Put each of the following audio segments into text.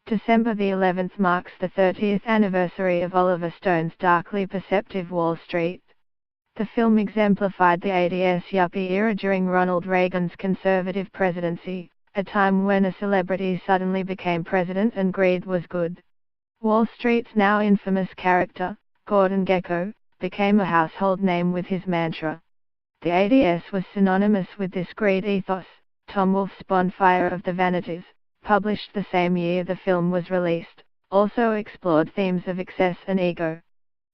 December the 11th marks the 30th anniversary of Oliver Stone's darkly perceptive Wall Street. The film exemplified the 80s yuppie era during Ronald Reagan's conservative presidency, a time when a celebrity suddenly became president and greed was good. Wall Street's now infamous character, Gordon Gekko, became a household name with his mantra. The 80s was synonymous with this greed ethos. Tom Wolfe's Bonfire of the Vanities, published the same year the film was released, also explored themes of excess and ego.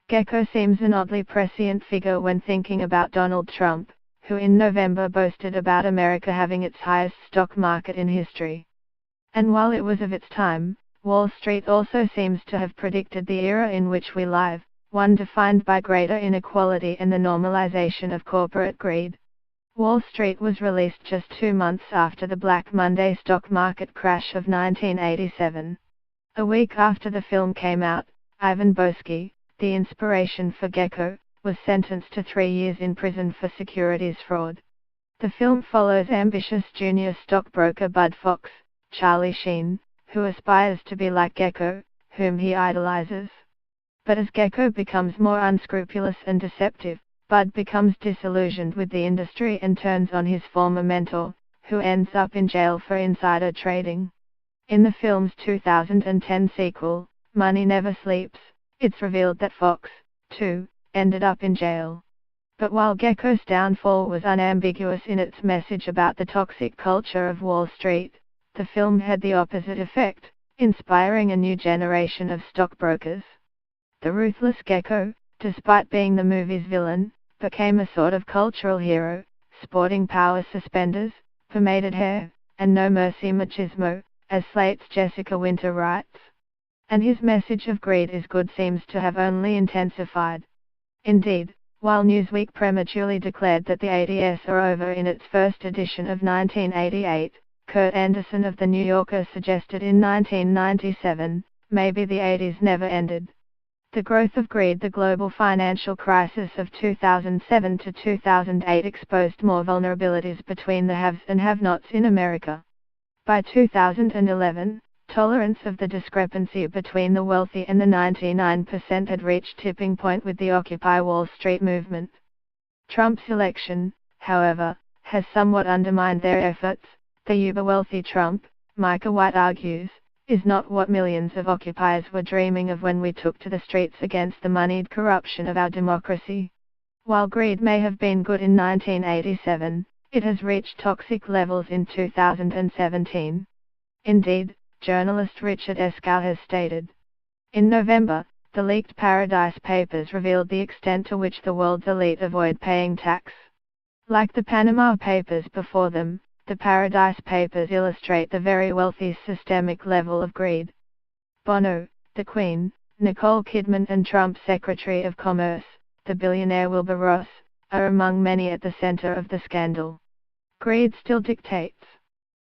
Gekko seems an oddly prescient figure when thinking about Donald Trump, who in November boasted about America having its highest stock market in history. And while it was of its time, Wall Street also seems to have predicted the era in which we live, one defined by greater inequality and the normalization of corporate greed. Wall Street was released just 2 months after the Black Monday stock market crash of 1987. A week after the film came out, Ivan Boesky, the inspiration for Gekko, was sentenced to 3 years in prison for securities fraud. The film follows ambitious junior stockbroker Bud Fox, Charlie Sheen, who aspires to be like Gekko, whom he idolizes. But as Gekko becomes more unscrupulous and deceptive, Bud becomes disillusioned with the industry and turns on his former mentor, who ends up in jail for insider trading. In the film's 2010 sequel, Money Never Sleeps, it's revealed that Fox, too, ended up in jail. But while Gekko's downfall was unambiguous in its message about the toxic culture of Wall Street, the film had the opposite effect, inspiring a new generation of stockbrokers. The ruthless Gekko, despite being the movie's villain, became a sort of cultural hero, sporting power suspenders, pomaded hair, and no mercy machismo, as Slate's Jessica Winter writes. And his message of greed is good seems to have only intensified. Indeed, while Newsweek prematurely declared that the 80s are over in its first edition of 1988, Kurt Anderson of The New Yorker suggested in 1997, maybe the 80s never ended. The growth of greed. The global financial crisis of 2007 to 2008 exposed more vulnerabilities between the haves and have-nots in America. By 2011, tolerance of the discrepancy between the wealthy and the 99% had reached tipping point with the Occupy Wall Street movement. Trump's election, however, has somewhat undermined their efforts. The uber-wealthy Trump, Micah White argues, is not what millions of occupiers were dreaming of when we took to the streets against the moneyed corruption of our democracy. While greed may have been good in 1987, it has reached toxic levels in 2017. Indeed, journalist Richard Eskow has stated. In November, the leaked Paradise Papers revealed the extent to which the world's elite avoid paying tax. Like the Panama Papers before them, the Paradise Papers illustrate the very wealthy's systemic level of greed. Bono, the Queen, Nicole Kidman and Trump's Secretary of Commerce, the billionaire Wilbur Ross, are among many at the center of the scandal. Greed still dictates.